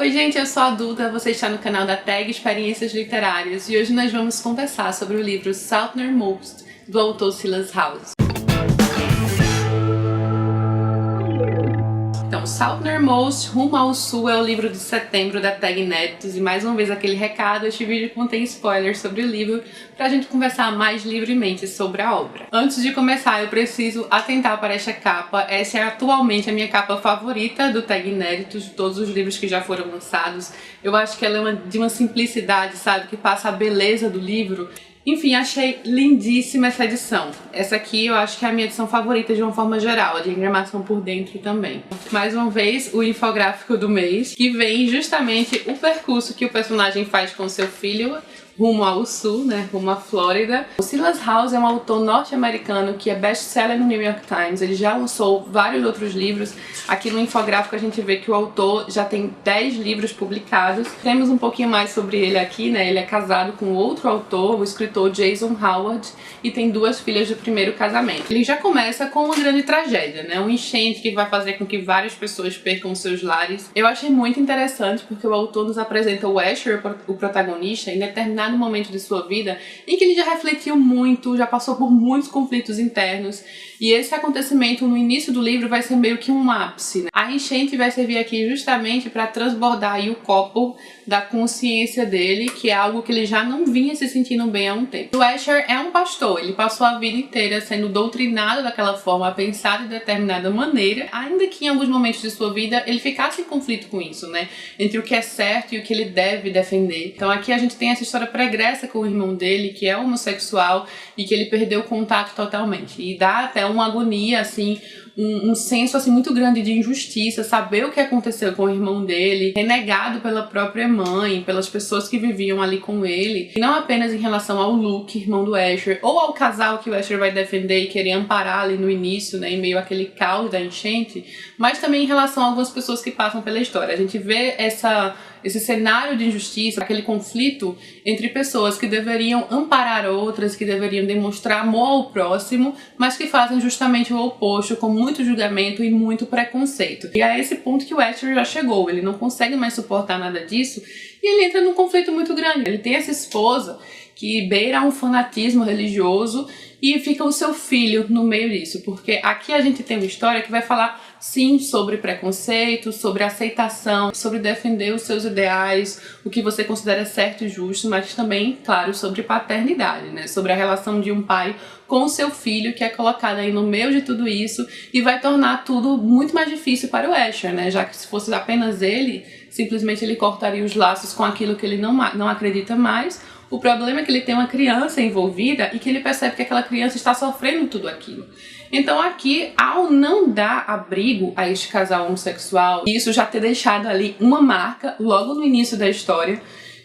Oi gente, eu sou a Duda, você está no canal da Tag Experiências Literárias e hoje nós vamos conversar sobre o livro Southernmost, do autor Silas House. Então, Southernmost, Rumo ao Sul, é o livro de setembro da Tag Inéditos e mais uma vez aquele recado, este vídeo contém spoilers sobre o livro pra gente conversar mais livremente sobre a obra. Antes de começar, eu preciso atentar para esta capa. Essa é atualmente a minha capa favorita do Tag Inéditos, de todos os livros que já foram lançados. Eu acho que ela é de uma simplicidade, sabe, que passa a beleza do livro. Enfim, achei lindíssima essa edição. Essa aqui eu acho que é a minha edição favorita de uma forma geral, a de diagramação por dentro também. Mais uma vez, o infográfico do mês, que vem justamente o percurso que o personagem faz com seu filho rumo ao sul, né, rumo à Flórida. O Silas House é um autor norte-americano que é best-seller no New York Times. Ele já lançou vários outros livros. Aqui no infográfico a gente vê que o autor já tem 10 livros publicados. Temos um pouquinho mais sobre ele aqui, né? Ele é casado com outro autor, o escritor Jason Howard, e tem 2 filhas do primeiro casamento. Ele já começa com uma grande tragédia, né? Um enchente que vai fazer com que várias pessoas percam seus lares. Eu achei muito interessante porque o autor nos apresenta o Asher, o protagonista, em determinado momento de sua vida em que ele já refletiu muito, já passou por muitos conflitos internos, e esse acontecimento no início do livro vai ser meio que um ápice, né? A enchente vai servir aqui justamente para transbordar aí o copo da consciência dele, que é algo que ele já não vinha se sentindo bem há um tempo. O Asher é um pastor, ele passou a vida inteira sendo doutrinado daquela forma, a pensar de determinada maneira, ainda que em alguns momentos de sua vida ele ficasse em conflito com isso, né? Entre o que é certo e o que ele deve defender. Então aqui a gente tem essa história pregressa com o irmão dele, que é homossexual e que ele perdeu o contato totalmente. E dá até uma agonia, assim, um senso assim muito grande de injustiça, saber o que aconteceu com o irmão dele, renegado pela própria mãe, pelas pessoas que viviam ali com ele, e não apenas em relação ao Luke, irmão do Asher, ou ao casal que o Asher vai defender e querer amparar ali no início, né, em meio àquele caos da enchente, mas também em relação a algumas pessoas que passam pela história. A gente vê esse cenário de injustiça, aquele conflito entre pessoas que deveriam amparar outras, que deveriam demonstrar amor ao próximo, mas que fazem justamente o oposto, com muito julgamento e muito preconceito. E é esse ponto que o Asher já chegou, ele não consegue mais suportar nada disso e ele entra num conflito muito grande. Ele tem essa esposa que beira um fanatismo religioso e fica o seu filho no meio disso, porque aqui a gente tem uma história que vai falar sim sobre preconceito, sobre aceitação, sobre defender os seus ideais, o que você considera certo e justo, mas também, claro, sobre paternidade, né? Sobre a relação de um pai com o seu filho, que é colocado aí no meio de tudo isso e vai tornar tudo muito mais difícil para o Asher, né? Já que se fosse apenas ele, simplesmente ele cortaria os laços com aquilo que ele não acredita mais. O problema é que ele tem uma criança envolvida e que ele percebe que aquela criança está sofrendo tudo aquilo. Então aqui, ao não dar abrigo a este casal homossexual, e isso já ter deixado ali uma marca logo no início da história,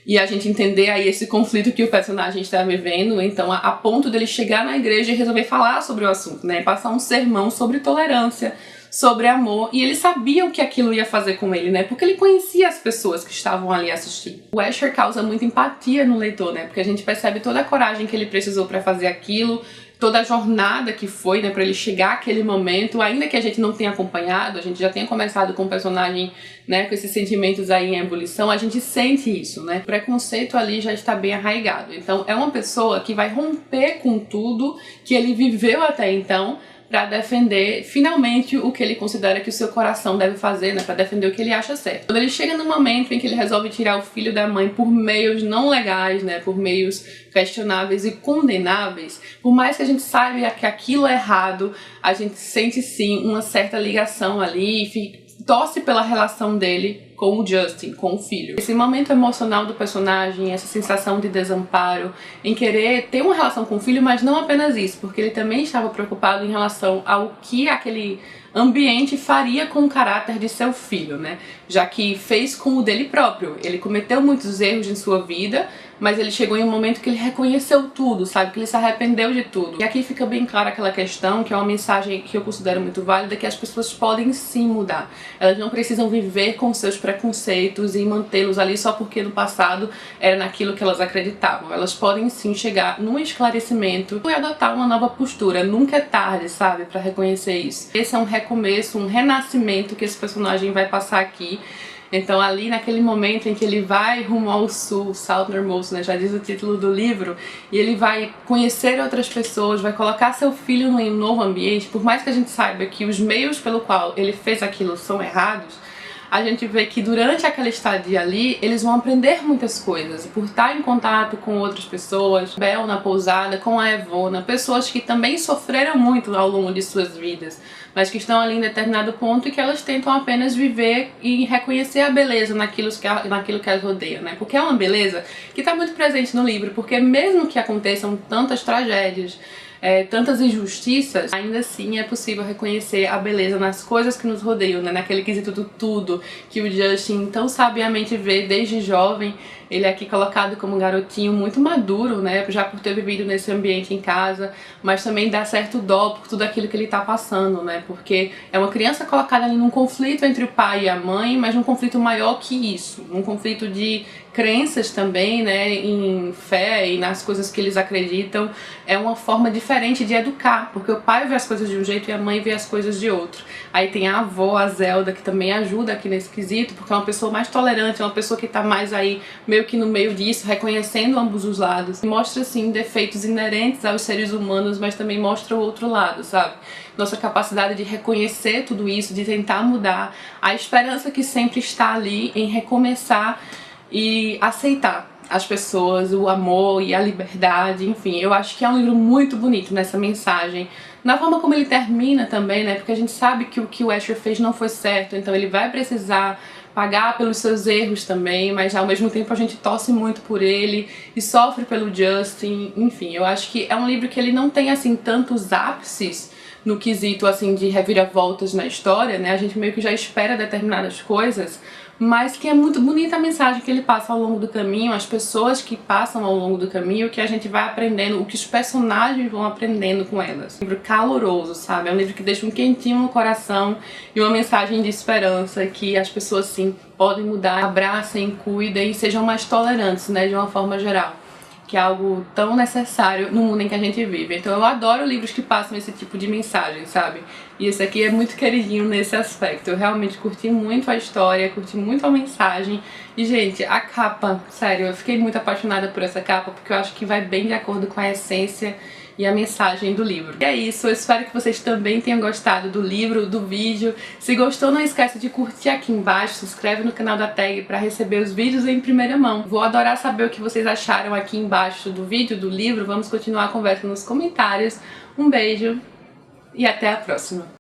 e a gente entender aí esse conflito que o personagem está vivendo, então a ponto dele chegar na igreja e resolver falar sobre o assunto, né? Passar um sermão sobre tolerância, sobre amor, e ele sabia o que aquilo ia fazer com ele, né? Porque ele conhecia as pessoas que estavam ali assistindo. O Asher causa muita empatia no leitor, né? Porque a gente percebe toda a coragem que ele precisou para fazer aquilo, toda a jornada que foi, né, para ele chegar àquele momento, ainda que a gente não tenha acompanhado, a gente já tenha começado com o personagem, né, com esses sentimentos aí em ebulição, a gente sente isso, né? O preconceito ali já está bem arraigado. Então é uma pessoa que vai romper com tudo que ele viveu até então, para defender finalmente o que ele considera que o seu coração deve fazer, né, para defender o que ele acha certo. Quando ele chega no momento em que ele resolve tirar o filho da mãe por meios não legais, né, por meios questionáveis e condenáveis, por mais que a gente saiba que aquilo é errado, a gente sente sim uma certa ligação ali e torce pela relação dele com o Justin, com o filho. Esse momento emocional do personagem, essa sensação de desamparo, em querer ter uma relação com o filho, mas não apenas isso, porque ele também estava preocupado em relação ao que aquele ambiente faria com o caráter de seu filho, né? Já que fez com o dele próprio. Ele cometeu muitos erros em sua vida, mas ele chegou em um momento que ele reconheceu tudo, sabe? Que ele se arrependeu de tudo. E aqui fica bem clara aquela questão, que é uma mensagem que eu considero muito válida, que as pessoas podem sim mudar. Elas não precisam viver com seus preconceitos e mantê-los ali só porque no passado era naquilo que elas acreditavam. Elas podem sim chegar num esclarecimento e adotar uma nova postura. Nunca é tarde, sabe? Pra reconhecer isso. Esse é um recomeço, um renascimento que esse personagem vai passar aqui. Então ali naquele momento em que ele vai rumo ao sul, Southernmost, né, já diz o título do livro, e ele vai conhecer outras pessoas, vai colocar seu filho em um novo ambiente, por mais que a gente saiba que os meios pelo qual ele fez aquilo são errados, a gente vê que durante aquela estadia ali, eles vão aprender muitas coisas, por estar em contato com outras pessoas, Bel na pousada, com a Evona, pessoas que também sofreram muito ao longo de suas vidas, mas que estão ali em determinado ponto e que elas tentam apenas viver e reconhecer a beleza naquilo que as rodeia, né? Porque é uma beleza que está muito presente no livro, porque mesmo que aconteçam tantas tragédias, tantas injustiças, ainda assim é possível reconhecer a beleza nas coisas que nos rodeiam, né? Naquele quesito do tudo que o Justin tão sabiamente vê desde jovem. Ele é aqui colocado como um garotinho muito maduro, né? Já por ter vivido nesse ambiente em casa, mas também dá certo dó por tudo aquilo que ele tá passando, né? Porque é uma criança colocada ali num conflito entre o pai e a mãe, mas num conflito maior que isso, um conflito de crenças também, né? Em fé e nas coisas que eles acreditam. É uma forma diferente de educar, porque o pai vê as coisas de um jeito e a mãe vê as coisas de outro. Aí tem a avó, a Zelda, que também ajuda aqui nesse quesito, porque é uma pessoa mais tolerante, é uma pessoa que tá mais aí meio que no meio disso, reconhecendo ambos os lados. Mostra, assim, defeitos inerentes aos seres humanos, mas também mostra o outro lado, sabe? Nossa capacidade de reconhecer tudo isso, de tentar mudar, a esperança que sempre está ali em recomeçar e aceitar as pessoas, o amor e a liberdade, enfim. Eu acho que é um livro muito bonito nessa mensagem, na forma como ele termina também, né? Porque a gente sabe que o que o Asher fez não foi certo, então ele vai precisar pagar pelos seus erros também, mas ao mesmo tempo a gente torce muito por ele e sofre pelo Justin, enfim. Eu acho que é um livro que ele não tem, assim, tantos ápices no quesito, assim, de reviravoltas na história, né? A gente meio que já espera determinadas coisas, mas que é muito bonita a mensagem que ele passa ao longo do caminho, as pessoas que passam ao longo do caminho, que a gente vai aprendendo, o que os personagens vão aprendendo com elas. Um livro caloroso, sabe? É um livro que deixa um quentinho no coração e uma mensagem de esperança que as pessoas, sim, podem mudar, abracem, cuidem e sejam mais tolerantes, né, de uma forma geral, que é algo tão necessário no mundo em que a gente vive. Então eu adoro livros que passam esse tipo de mensagem, sabe? E esse aqui é muito queridinho nesse aspecto. Eu realmente curti muito a história, curti muito a mensagem. E, gente, a capa, sério, eu fiquei muito apaixonada por essa capa, porque eu acho que vai bem de acordo com a essência e a mensagem do livro. E é isso, eu espero que vocês também tenham gostado do livro, do vídeo. Se gostou, não esquece de curtir aqui embaixo, se inscreve no canal da Tag para receber os vídeos em primeira mão. Vou adorar saber o que vocês acharam aqui embaixo do vídeo, do livro. Vamos continuar a conversa nos comentários. Um beijo e até a próxima!